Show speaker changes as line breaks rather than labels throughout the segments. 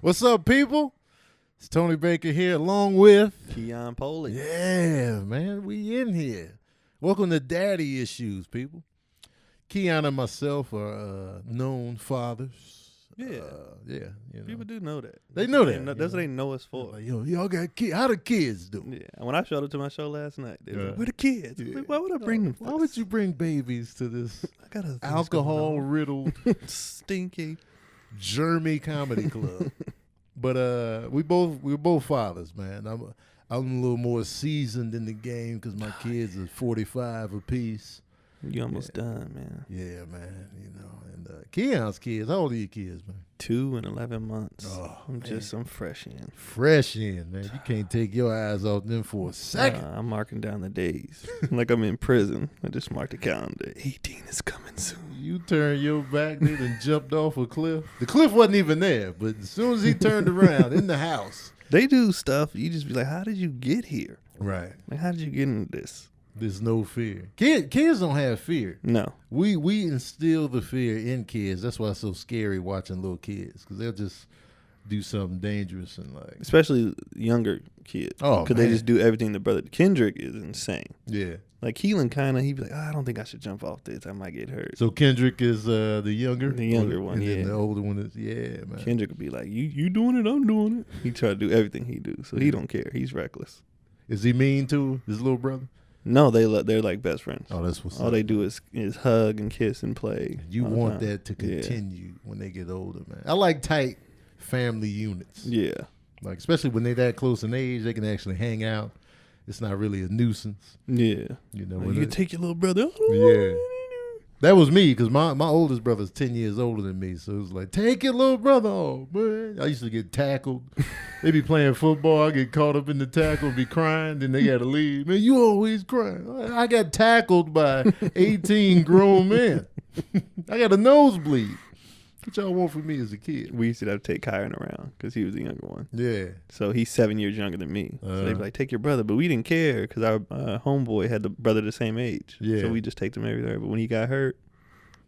What's up, people? It's Tony Baker here along with
Keon Polee.
Yeah, man, we in here. Welcome to Daddy Issues, people. Keon and myself are known fathers.
Yeah.
You know.
People do know that.
They know that.
That's what they know us for.
Like, y'all got kids. How the kids do?
Yeah. When I showed up to my show last night, they were like, where the kids?
Yeah.
Like, why would I bring them?
Why would you bring bababies to this
I got
alcohol-riddled,
stinky,
germy comedy club? But we're both fathers, man. I'm a little more seasoned in the game because my kids are 45 apiece.
You almost done, man.
Yeah, man. You know, and Keon's kids. How old are your kids, man?
2 and 11 months.
Oh,
I'm fresh in.
Fresh in, man. You can't take your eyes off them for a second.
I'm marking down the days like I'm in prison. I just marked the calendar. 18 is coming soon.
You turned your back, they done jumped off a cliff. The cliff wasn't even there, but as soon as he turned around in the house.
They do stuff. You just be like, how did you get here?
Right.
Like, how did you get into this?
There's no fear. Kids don't have fear.
No.
We instill the fear in kids. That's why it's so scary watching little kids, because they'll just do something dangerous and like.
Especially younger kids.
Oh,
because they just do everything. The brother Kendrick is insane.
Yeah.
Like Keelan he'd be like, I don't think I should jump off this. I might get hurt.
So Kendrick is the younger?
The younger one,
and
yeah.
then the older one is, yeah, man.
Kendrick would be like, you doing it, I'm doing it. He try to do everything he do, so he don't care. He's reckless.
Is he mean to his little brother?
No, they're like best friends.
Oh, that's what's
all
up.
they do is hug and kiss and play.
You want that to continue when they get older, man. I like tight family units.
Yeah.
Like, especially when they're that close in age, they can actually hang out. It's not really a nuisance.
Yeah.
You know,
like you can take your little brother.
Yeah. That was me, because my oldest brother's 10 years older than me. So it was like, take your little brother off, man. I used to get tackled. They be playing football. I get caught up in the tackle, be crying. Then they got to leave. Man, you always crying. I got tackled by 18 grown men. I got a nosebleed. What y'all want from me as a kid?
We used to have to take Kyron around because he was the younger one.
Yeah.
So he's 7 years younger than me. So they'd be like, take your brother. But we didn't care because our homeboy had the brother the same age.
Yeah.
So we just take them everywhere. But when he got hurt,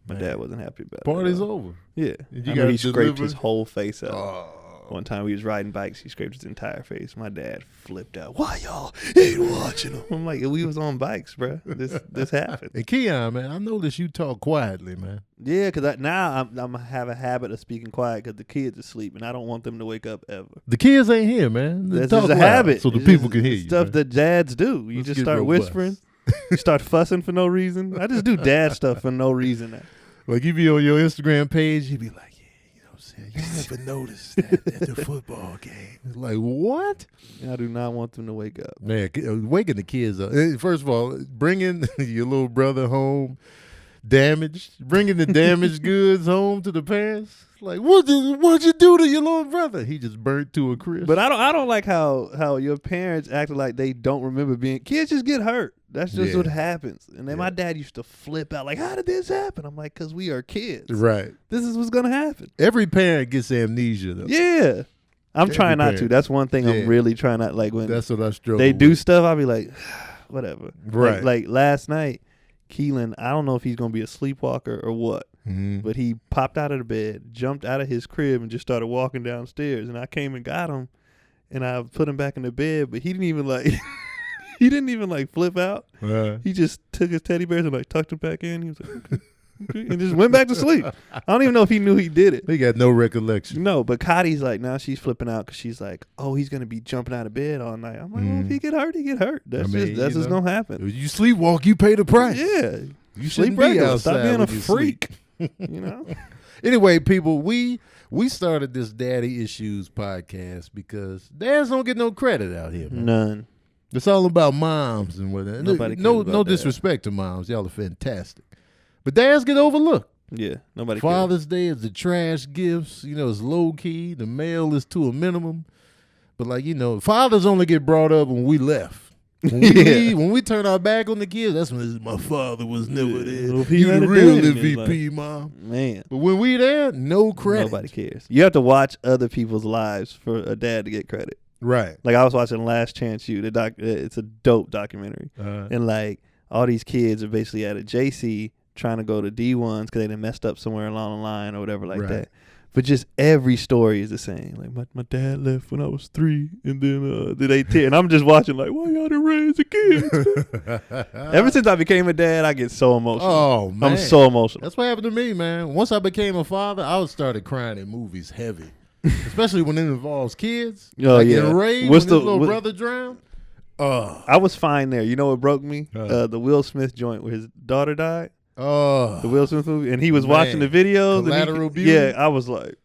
my dad wasn't happy about it.
Party's over.
Yeah.
You got
he scraped his whole face out.
Oh.
One time we was riding bikes, he scraped his entire face. My dad flipped out. Why y'all ain't watching him? I'm like, we was on bikes, bro. This happened.
And Keon, man, I noticed you talk quietly, man.
Yeah, because now I'm have a habit of speaking quiet because the kids are asleep and I don't want them to wake up ever.
The kids ain't here, man.
That's just a habit.
So the people can hear you.
Stuff
man.
that dads do. You just start whispering. You start fussing for no reason. I just do dad stuff for no reason now.
Like you be on your Instagram page, you be like, you never noticed that at the football game. It's like, what?
I do not want them to wake up.
Man, waking the kids up. First of all, bringing your little brother home damaged, bringing the damaged goods home to the parents. Like, what'd you do to your little brother? He just burnt to a crisp.
But I don't like how your parents acted like they don't remember being kids. Just get hurt. That's just what happens. And then my dad used to flip out like, how did this happen? I'm like, because we are kids.
Right.
This is what's gonna happen.
Every parent gets amnesia though.
Yeah. I'm trying not to. That's one thing I'm really trying not, like when
that's what I struggle
they do
with.
stuff, I'll be like, whatever.
Right.
Like last night, Keelan, I don't know if he's gonna be a sleepwalker or what.
Mm-hmm.
But he popped out of the bed, jumped out of his crib, and just started walking downstairs. And I came and got him, and I put him back in the bed. But he didn't even like flip out. He just took his teddy bears and like tucked him back in. He was like, okay, and just went back to sleep. I don't even know if he knew he did it.
He got no recollection.
No, but Cottie's like, now she's flipping out because she's like, oh, he's gonna be jumping out of bed all night. I'm like, well, if he get hurt, he get hurt. That's what's gonna happen.
You sleepwalk, you pay the price.
Yeah,
you
sleep regular. Stop being a freak. You know.
Anyway, people, we started this Daddy Issues podcast because dads don't get no credit out here, man.
None.
It's all about moms and whatnot. No disrespect to moms. Y'all are fantastic. But dads get overlooked.
Yeah, nobody
Father's Day is the trash gifts. You know, it's low key. The mail is to a minimum. But like, you know, fathers only get brought up when we left. When we leave, when we turn our back on the kids, that's when my father was never there.
Well,
you the real MVP, like, mom.
Man.
But when we there, no credit.
Nobody cares. You have to watch other people's lives for a dad to get credit.
Right.
Like I was watching Last Chance U. It's a dope documentary. And like all these kids are basically at a JC trying to go to D1s because they done messed up somewhere along the line or whatever like that. But just every story is the same. Like my dad left when I was 3, and then they 10. And I'm just watching like, why y'all didn't raise the kids? Ever since I became a dad, I get so emotional.
Oh man,
I'm so emotional.
That's what happened to me, man. Once I became a father, I started crying in movies heavy, especially when it involves kids.
Oh
like
yeah,
in Raid, when his little brother drowned.
I was fine there. You know what broke me? The Will Smith joint where his daughter died.
Oh,
The Will Smith movie, and he was watching the videos.
Collateral Beauty.
Yeah, I was like,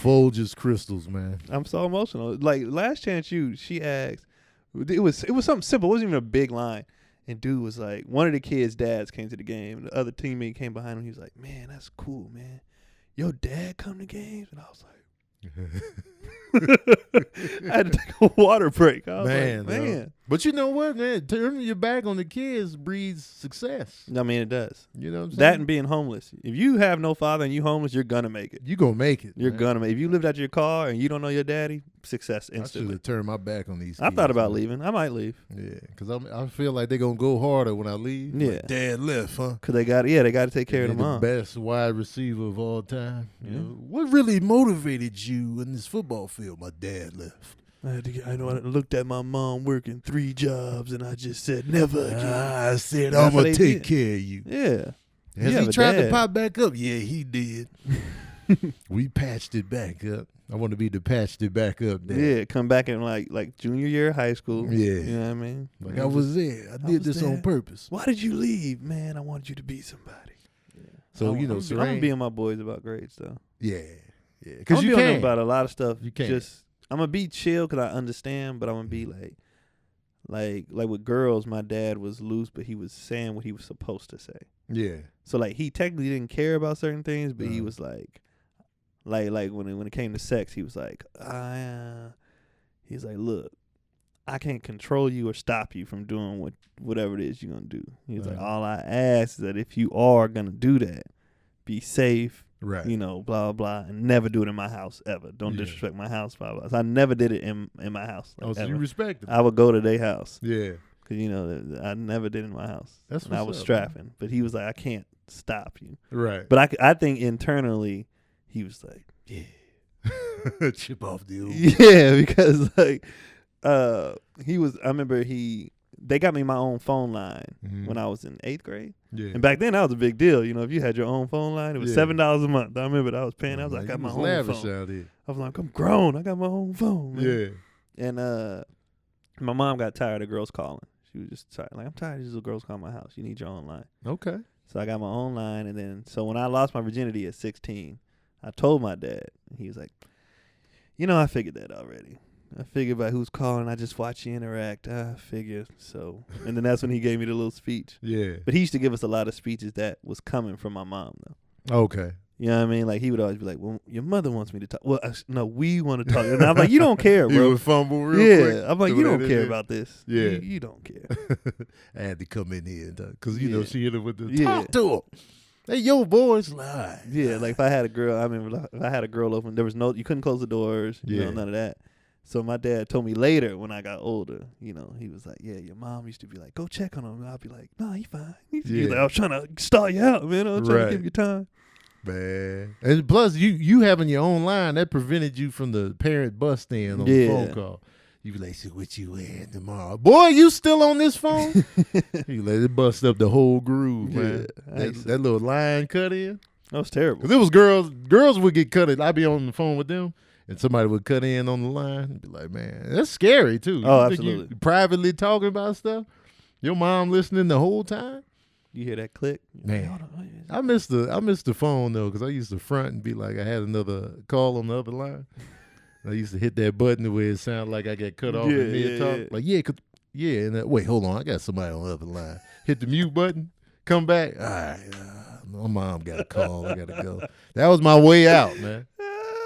Folgers crystals, man.
I'm so emotional. Like Last Chance U, she asked, it was something simple. It wasn't even a big line. And dude was like, one of the kids' dads came to the game, and the other teammate came behind him. He was like, man, that's cool, man. Your dad come to games, and I was like. I had to take a water break. I was like, man.
But you know what, man? Turning your back on the kids breeds success.
I mean, it does.
You know what I'm saying?
That and being homeless. If you have no father and you homeless, you're going to make it.
You're going to make it.
You're going to make it. If you lived out your car and you don't know your daddy, success instantly.
I should have turned my back on these kids.
I thought about leaving. I might leave.
Yeah, because I feel like they're going to go harder when I leave.
Yeah.
Like, Dad left, huh?
Because they got to take care of the mom.
The best wide receiver of all time. You know, what really motivated you in this football field? My dad left.
I looked at my mom working 3 jobs, and I just said, never again.
I said, I'm going to take care of you.
Yeah.
Has he tried to pop back up? Yeah, he did. We patched it back up. I want to be the patched it back up dad.
Yeah, come back in like junior year of high school.
Yeah.
You know what I mean?
Like I was there. I did this on purpose.
Why did you leave? Man, I wanted you to be somebody. Yeah.
So,
I'm going to be on my boys about grades, though.
Yeah. Yeah.
Because you can about a lot of stuff.
You can't.
Just I'm gonna be chill because I understand, but I'm gonna be like with girls. My dad was loose, but he was saying what he was supposed to say.
Yeah.
So like he technically didn't care about certain things, but he was like when it came to sex, he was like, he's like, look, I can't control you or stop you from doing whatever it is you're gonna do. He's like, all I ask is that if you are gonna do that, be safe.
Right.
You know, blah, blah, blah, and never do it in my house ever. Don't disrespect my house, blah, blah. So I never did it in my house.
Like, so you respect it.
I would go to their house.
Yeah.
Because, you know, I never did it in my house.
That's
and I was strapping. But he was like, I can't stop you.
Right.
But I think internally, he was like,
yeah. Chip off the old.
Yeah, because, like, I remember they got me my own phone line when I was in 8th grade. Yeah. And back then, that was a big deal. You know, if you had your own phone line, it was $7 a month. I remember that I was paying. I was like, I got my own phone.
Out here.
I was like, I'm grown. I got my own phone, man.
Yeah.
And my mom got tired of girls calling. She was just tired. Like, I'm tired of these little girls calling my house. You need your own line.
Okay.
So I got my own line. And then, so when I lost my virginity at 16, I told my dad. He was like, you know, I figured that already. I figured by who's calling. I just watch you interact. I figure so. And then that's when he gave me the little speech.
Yeah.
But he used to give us a lot of speeches that was coming from my mom, though.
Okay.
You know what I mean? Like, he would always be like, well, your mother wants me to talk. Well, no, we want to talk. And I'm like, you don't care, bro.
You would fumble real quick.
Yeah. I'm like, you don't care about this.
Yeah.
You don't care.
I had to come in here because, you know, she hit her with the talk to her. They your boys lie.
Yeah, like if I had a girl, I remember if I had a girl open, there was you couldn't close the doors, you know, none of that. So my dad told me later when I got older, you know, he was like, yeah, your mom used to be like, go check on him. And I'd be like, nah, he fine. He's like, I was trying to stall you out, man. I was trying to give you time.
Man. And plus, you having your own line, that prevented you from the parent bust in on the phone call. You be like, so what you wearing tomorrow? Boy, you still on this phone? You let it bust up the whole groove, man. That little line cut in.
That was terrible.
Because it was girls would get cut in. I'd be on the phone with them. And somebody would cut in on the line and be like, man, that's scary, too.
Oh, absolutely.
You privately talking about stuff? Your mom listening the whole time?
You hear that click?
Man, I miss the phone, though, because I used to front and be like I had another call on the other line. I used to hit that button where it sounded like I got cut off in mid-talk. Like, and wait, hold on. I got somebody on the other line. Hit the mute button, come back. All right, my mom got a call. I got to go. That was my way out, man.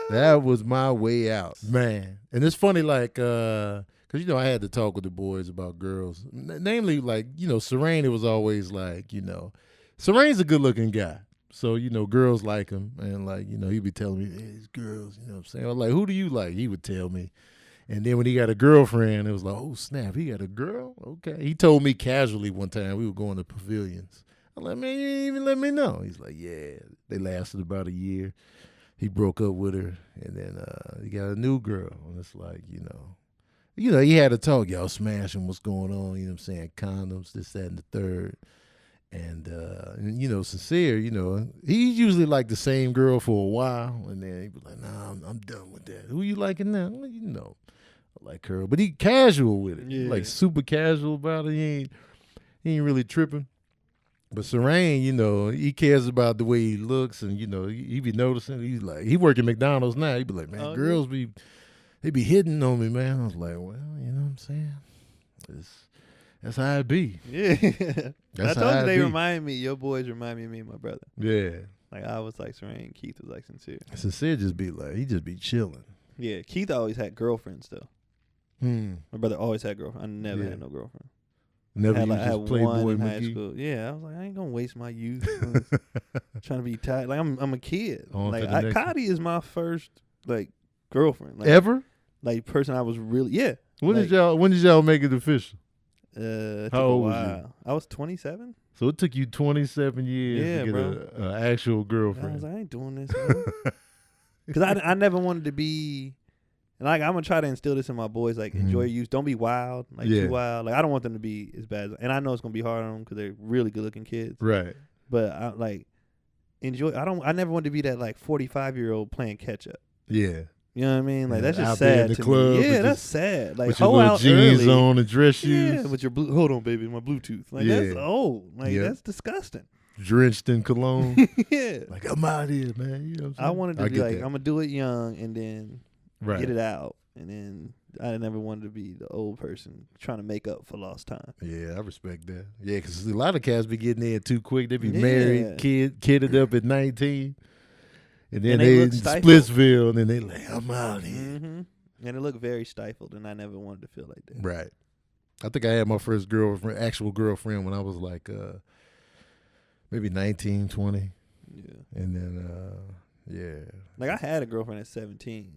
That was my way out, man. And it's funny, like, because, you know, I had to talk with the boys about girls. Namely, like, you know, Serene, it was always like, you know, Serene's a good-looking guy. So, you know, girls like him. And, like, you know, he'd be telling me, hey, these girls, you know what I'm saying? I was like, who do you like? He would tell me. And then when he got a girlfriend, it was like, oh, snap, he got a girl? Okay. He told me casually one time, we were going to pavilions. I'm like, man, you didn't even let me know. He's like, yeah. They lasted about a year. he broke up with her, and then he got a new girl, and it's like, he had to talk, y'all smashing, what's going on, you know what I'm saying, condoms, this, that, and the third. And Sincere, he's usually like the same girl for a while, and then he be like, nah, I'm done with that. Who you liking now? Well, I like her. But he casual with it.
Yeah.
Like super casual about it. He ain't really tripping. But Serene, he cares about the way he looks, and he be noticing. He's like, he work at McDonald's now. He be like, man, girls they be hitting on me, man. I was like, well, you know what I'm saying? That's how it be.
Yeah.
That's
I told
how
you
it
they
be.
remind me. Your boys remind me of me and my brother.
Yeah.
Like I was like Serene, Keith was like Sincere.
Sincere just be like, he just be chilling.
Yeah, Keith always had girlfriends though. My brother always had girlfriend. I never had no girlfriend.
Never
had,
used
I had one
Playboy
in high
McGee.
school. Yeah, I was like, I ain't gonna waste my youth trying to be tight. Like I'm a kid.
On
like
to the next
Cotty is my first like girlfriend. Like,
Ever?
Like person I was really
When
like,
did y'all make it official?
It
How
took
old
a
was you?
while. I was 27.
So it took you 27 years to get an actual
I was
girlfriend.
like, I ain't doing this, because I never wanted to be. Like I'm gonna try to instill this in my boys. Like enjoy your youth. Don't be wild. Like too wild. Like I don't want them to be as bad. And I know it's gonna be hard on them because they're really good looking kids.
Right.
But I like enjoy. I never wanted to be that like 45-year-old playing catch up.
Yeah.
You know what I mean? Like that's just
out there
sad
in the
to
club
me. Yeah,
with
that's sad. Like
with your
hoe
little
out
jeans
early.
on and dress shoes.
Yeah, with your blue. Hold on, baby, my Bluetooth. Like that's old. Like that's disgusting.
Drenched in cologne.
Yeah.
Like I'm out here, man. You know what I'm saying?
I wanted to be like,
that.
I'm gonna do it young and then
Right.
get it out. And then I never wanted to be the old person trying to make up for lost time.
Yeah, I respect that. Yeah, because a lot of cats be getting in too quick. They be married, kidded up at 19. And then they in Splitsville, and then they like, I'm out here.
Mm-hmm. And it looked very stifled, and I never wanted to feel like that.
Right. I think I had my first actual girlfriend, when I was like maybe 19, 20.
Yeah.
And then,
Like, I had a girlfriend at 17,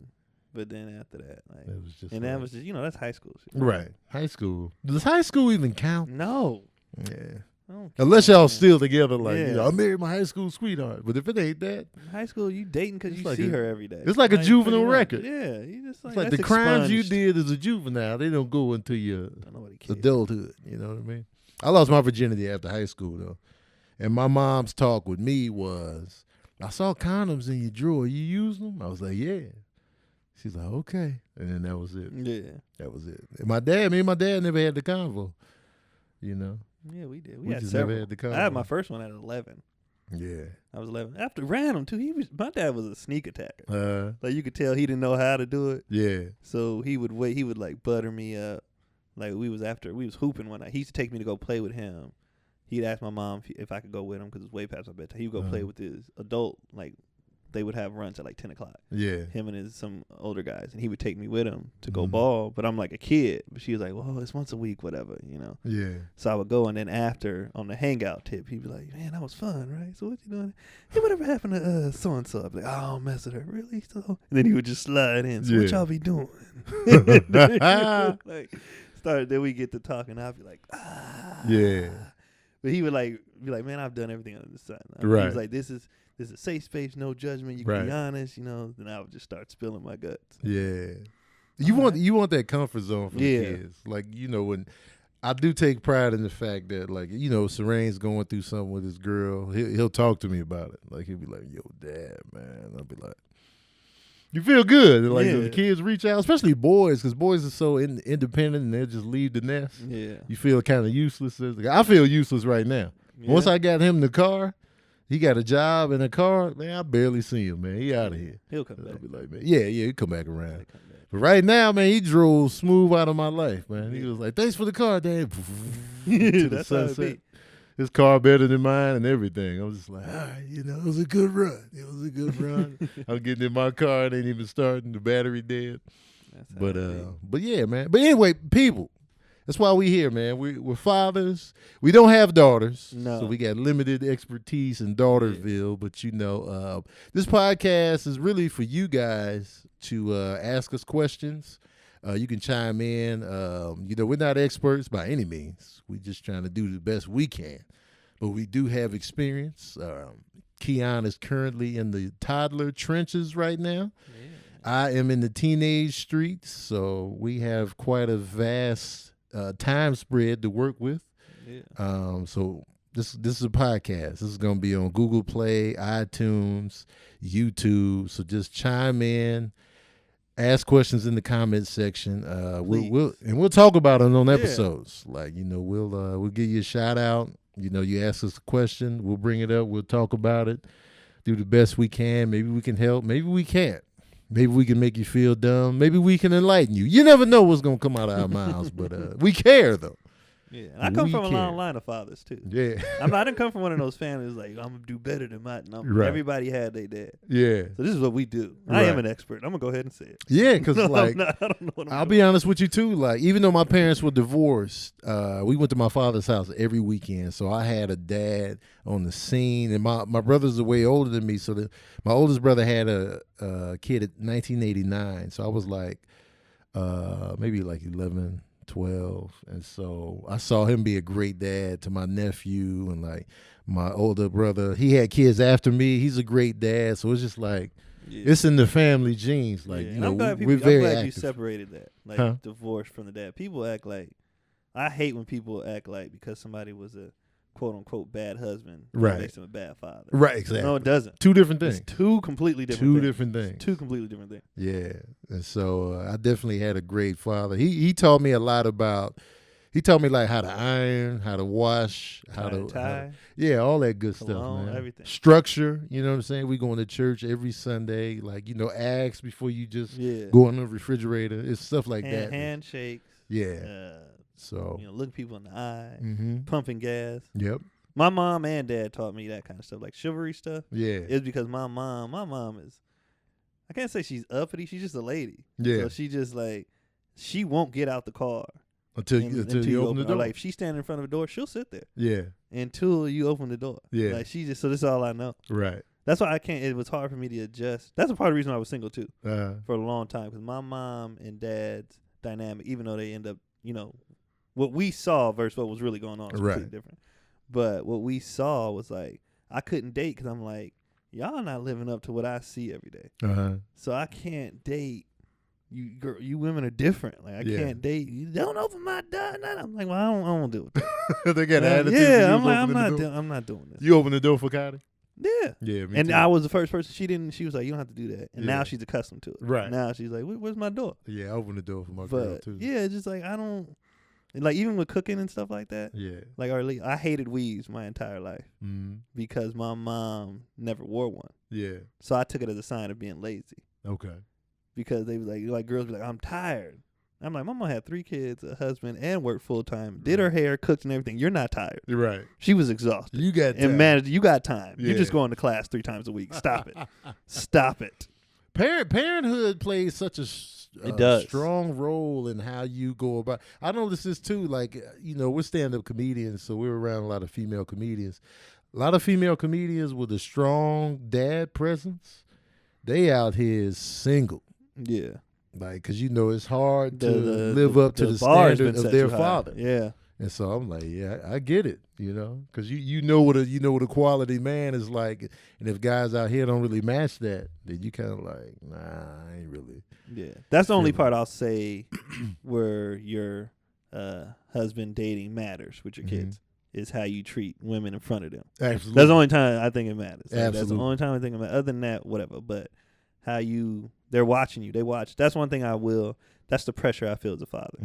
but then after that, like,
it was just
that was just, that's high school shit.
Right. High school. Does high school even count?
No.
Yeah.
Okay.
Unless y'all still together, like,
Yeah.
I married my high school sweetheart. But if it ain't that,
In high school, you dating because you
like
see her every day.
it's like a juvenile
pretty much.
record.
Yeah, you just like,
it's like
that's
the crimes you
expunged.
did as a juvenile, they don't go into your
Nobody cares.
adulthood. You know what I mean? I lost my virginity after high school, though. And my mom's talk with me was, I saw condoms in your drawer. You use them? I was like, yeah. She's like, okay. And then that was it.
Yeah.
That was it. And me and my dad never had the convo, you know?
Yeah, we did.
We
We had
just
several.
never had the
I had
convo.
my first one at 11.
Yeah.
I was 11. After random too. My dad was a sneak attacker. Like you could tell he didn't know how to do it.
Yeah.
So he would wait. He would like butter me up. Like we was hooping one night. He used to take me to go play with him. He'd ask my mom if I could go with him because it's way past my bedtime. He would go play with his adult. Like they would have runs at like 10 o'clock.
Yeah.
Him and some older guys, and he would take me with him to go ball. But I'm like a kid. But she was like, "Well, it's once a week, whatever, you know."
Yeah.
So I would go, and then after on the hangout tip, he'd be like, "Man, that was fun, right? So what you doing? Hey, whatever happened to so and so?" I'd be like, "I don't mess with her, really." So, and then he would just slide in. So what y'all be doing? Like, then we get to talking. I'd be like,
Yeah.
But he would like be like, "Man, I've done everything under the sun."
Right.
He was like, "This is a safe space, no judgment. You can be honest, you know." Then I would just start spilling my guts.
Yeah. You want that comfort zone for the kids. Like, when I do take pride in the fact that, like, Serene's going through something with his girl. He'll talk to me about it. Like, he'll be like, "Yo, dad, man." I'll be like, you feel good. And, like, the kids reach out, especially boys, because boys are so independent and they'll just leave the nest.
Yeah.
You feel kind of useless. I feel useless right now.
Yeah.
Once I got him in the car, he got a job in the car, man, I barely see him, man. He out of here.
He'll come back.
I'll be like, man, yeah, he'll come back around. But right now, man, he drove smooth out of my life, man. He was like, "Thanks for the car, Dad." To the
That's how it
sunset. His car better than mine and everything. I was just like, all right, it was a good run. It was a good run. I'm getting in my car, it ain't even starting. The battery dead. But yeah, man. But anyway, people, that's why we here, man. We're fathers. We don't have daughters, so we got limited expertise in Daughterville. But this podcast is really for you guys to ask us questions. You can chime in. We're not experts by any means. We're just trying to do the best we can. But we do have experience. Keon is currently in the toddler trenches right now.
Yeah.
I am in the teenage streets, so we have quite a vast time spread to work with.
Yeah.
So this is a podcast. This is going to be on Google Play, iTunes, YouTube. So just chime in, ask questions in the comments section. We'll talk about it on episodes. Like, we'll give you a shout out. You ask us a question, we'll bring it up. We'll talk about it. Do the best we can. Maybe we can help. Maybe we can't. Maybe we can make you feel dumb. Maybe we can enlighten you. You never know what's gonna come out of our mouths, but we care though.
Yeah, I come from a long line of fathers too.
Yeah,
I didn't come from one of those families like I'm gonna do better than my. No,
right.
Everybody had their dad.
Yeah.
So this is what we do.
Right.
I am an expert. I'm gonna go ahead and say it.
Yeah, because
No,
like
I don't know what I'm
I'll
doing.
be honest with you too. Like even though my parents were divorced, we went to my father's house every weekend. So I had a dad on the scene, and my brothers are way older than me. So my oldest brother had a kid at 1989. So I was like maybe like 11. 12, and so I saw him be a great dad to my nephew, and like my older brother, he had kids after me. He's a great dad, so it's just like it's in the family genes. Like
I'm glad
we're very
I'm glad
active.
you separated that, like divorce from the dad. People act like I hate when people act like because somebody was a quote unquote bad husband,
right,
makes him a bad father.
Right, exactly.
No, it doesn't.
Two different things.
It's two completely different things. Two completely different things.
Yeah, and so I definitely had a great father. He taught me a lot about. He taught me like how to iron, how to wash, how to
tie.
All that good
Cologne,
stuff, man.
everything.
Structure, you know what I'm saying? We going to church every Sunday, like ask before you just go in the refrigerator. It's stuff like that.
Handshakes.
Yeah. So
look people in the eye,
mm-hmm.
pumping gas.
Yep.
My mom and dad taught me that kind of stuff, like chivalry stuff.
Yeah.
It's because my mom is, I can't say she's uppity. She's just a lady.
Yeah.
So she just like, she won't get out the car
until you open the door.
Like if she's standing in front of the door, she'll sit there.
Yeah.
Until you open the door.
Yeah.
Like so this is all I know.
Right.
That's why it was hard for me to adjust. That's a part of the reason I was single too for a long time, because my mom and dad's dynamic, even though they end up, what we saw versus what was really going on is completely different. But what we saw was like, I couldn't date because I'm like, y'all not living up to what I see every day. So I can't date. You women are different. Like I can't date. You don't open my door. I'm like, well, I don't do it.
They got an attitude.
Yeah, I'm not doing this.
You open the door for Cotty?
Yeah.
Yeah.
And
too.
I was the first person. She was like, you don't have to do that. And now she's accustomed to it.
Right.
Now she's like, where's my door?
Yeah, I open the door for my girl too.
Yeah, it's just like I don't. Like even with cooking and stuff like that.
Yeah.
Like I hated weaves my entire life because my mom never wore one.
Yeah.
So I took it as a sign of being lazy.
Okay.
Because they was like girls be like, I'm tired. I'm like, Mama had 3 kids, a husband, and worked full time. Did her hair, cooked, and everything. You're not tired.
You're right.
She was exhausted.
You got time.
And managed. You got time.
Yeah.
You're just going to class 3 times a week. Stop it. Stop it.
Parenthood plays such a strong role in how you go about. I notice this too. Like we're stand-up comedians, so we're around a lot of female comedians. A lot of female comedians with a strong dad presence. They out here single.
Yeah.
Like, because it's hard to live up to the standard of their father.
Yeah.
And so I'm like, yeah, I get it, because you know what a quality man is like, and if guys out here don't really match that, then you kind of like, nah, I ain't really.
Yeah, that's the only part I'll say where your husband dating matters with your kids is how you treat women in front of them.
Absolutely,
that's the only time I think it matters. Like,
absolutely,
that's the only time I think it matters. Other than that, whatever. But they're watching you. They watch. That's one thing that's the pressure I feel as a father.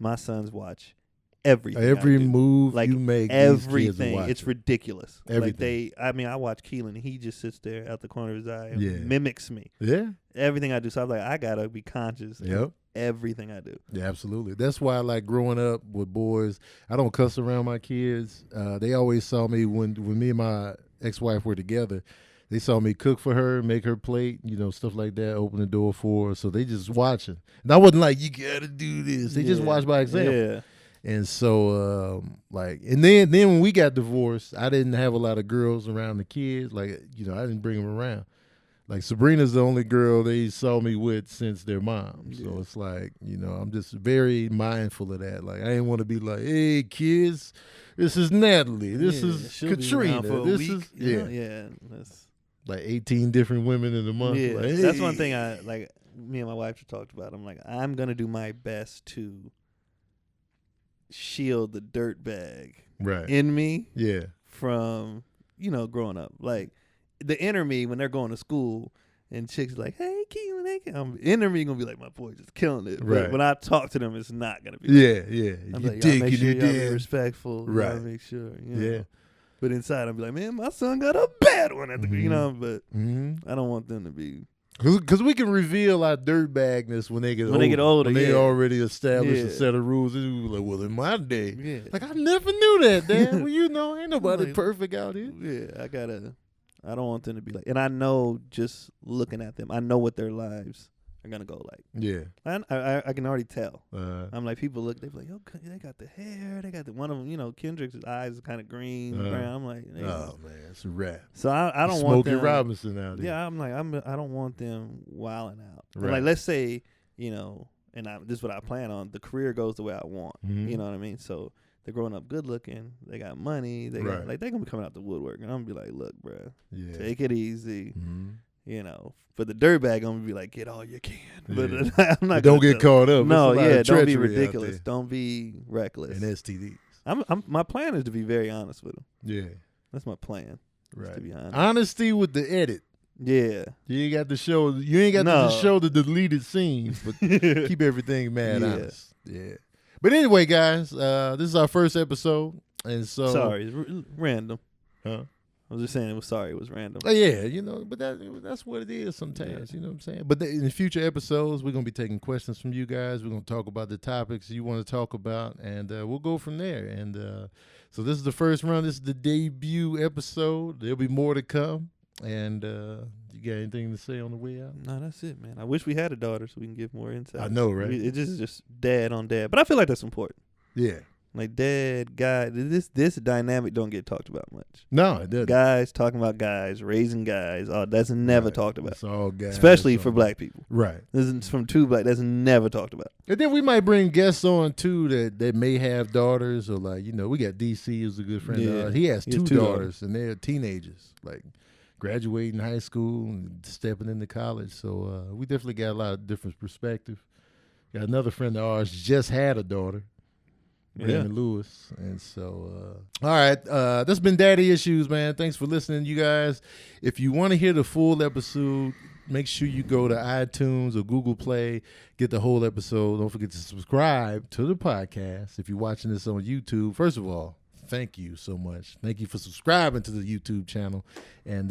My sons watch everything.
Every move
like
you make,
everything. It's ridiculous.
Everything.
Like I watch Keelan, and he just sits there out the corner of his eye and mimics me.
Yeah.
Everything I do. So I'm like, I gotta be conscious.
Yep.
Everything I do.
Yeah, absolutely. That's why I like growing up with boys. I don't cuss around my kids. They always saw me when me and my ex-wife were together. They saw me cook for her, make her plate, stuff like that, open the door for her. So they just watching. And I wasn't like, you gotta do this. They just watched by example.
Yeah.
And so, and then when we got divorced, I didn't have a lot of girls around the kids. Like, I didn't bring them around. Like Sabrina's the only girl they saw me with since their mom.
Yeah.
So it's like, I'm just very mindful of that. Like I didn't want to be like, hey kids, this is Natalie. This is
she'll be
Katrina.
around for a
This
week,
is
yeah. That's
like 18 different women in a month.
Yeah,
Like,
that's one
hey.
thing I like. Me and my wife just talked about. I'm like, I'm gonna do my best to shield the dirt bag
Right.
in me
Yeah.
from growing up. Like the inner me when they're going to school and chicks like, hey Keon, hey Keon. Inner me gonna be like, my boy just killing it.
Right.
But when I talk to them, it's not gonna be.
Yeah, yeah.
I'm
You
like, y'all make
digging
sure
it
y'all be
in.
respectful.
Right.
Y'all make sure.
Yeah.
But inside, I'll be like, man, my son got a bad one at the, But
Mm-hmm.
I don't want them to be.
Because we can reveal our dirtbagness when they get older.
When they get older,
When they
yeah.
already established a
Yeah.
set of rules. And we were like, well, in my day.
Yeah.
Like, I never knew that, Dad. Well, ain't nobody
Like,
perfect out here.
Yeah, I don't want them to be like, and I know just looking at them, I know what their lives are gonna go like.
Yeah.
I can already tell.
Uh-huh.
I'm like, people look, they be like, yo, they got the hair, they got the one of them, Kendrick's eyes are kind of green, brown. I'm like,
Oh, man, it's a wrap.
So I don't want
Smokey
them.
Robinson out here.
Yeah, I'm like, I don't want them wilding out.
Right.
Like, let's say, and this is what I plan on. The career goes the way I want.
Mhm.
You know what I mean? So they're growing up good looking. They got money. They
Right.
got, they're gonna be coming out the woodwork, and I'm gonna be like, look, bro,
Yeah.
take it easy.
Mhm.
For the dirtbag, I'm gonna be like, get all you can. But
Yeah.
I'm not.
But don't
gonna
get
tell-
caught up.
No,
It's a lot of
don't be
treachery out
ridiculous.
there.
Don't be reckless.
And STDs.
My plan is to be very honest with them.
Yeah.
That's my plan.
Right.
To be honest.
Honesty with the edit.
Yeah.
You ain't got to show. You ain't got
No.
to show the deleted scenes, but keep everything mad
Yeah.
honest. Yeah. But anyway, guys, this is our first episode, and so
Sorry, it's random.
Huh?
I was just saying it was random.
Oh, yeah, but that's what it is sometimes. You know what I'm saying? But in future episodes, we're gonna be taking questions from you guys. We're gonna talk about the topics you want to talk about, and we'll go from there. And so this is the first run. This is the debut episode. There'll be more to come. And you got anything to say on the way out?
No, that's it, man. I wish we had a daughter so we can give more insight.
I know, right?
It's just dad on dad, but I feel like that's important.
Yeah.
Like dad, guy, this dynamic don't get talked about much.
No, it doesn't.
Guys talking about guys, raising guys, that's never
Right.
talked about.
It's all guys.
Especially for black people.
Right.
This is from two black. That's never talked about.
And then we might bring guests on too that may have daughters, or like we got DC who's a good friend of
Yeah.
ours. He has
He has
two
two
daughters, and they're teenagers, like graduating high school and stepping into college. So we definitely got a lot of different perspective. Got another friend of ours just had a daughter, Brandon Lewis, and so all right, that's been Daddy Issues, man. Thanks for listening, you guys. If you want to hear the full episode, make sure you go to iTunes or Google Play, get the whole episode. Don't forget to subscribe to the podcast. If you're watching this on YouTube, first of all, thank you so much. Thank you for subscribing to the YouTube channel. And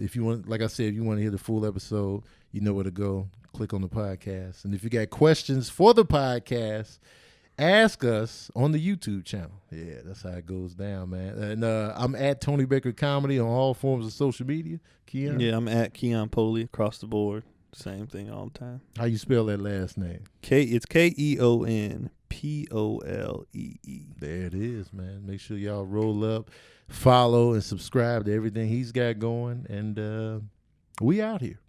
if you want, like I said, if you want to hear the full episode, you know where to go. Click on the podcast. And if you got questions for the podcast, ask us on the YouTube channel. Yeah, that's how it goes down, man. And I'm at Tony Baker Comedy on all forms of social media. Keon?
Yeah, I'm at Keon Polee across the board. Same thing all the time.
How you spell that last name?
It's KeonPolee.
There it is, man. Make sure y'all roll up, follow, and subscribe to everything he's got going. And we out here.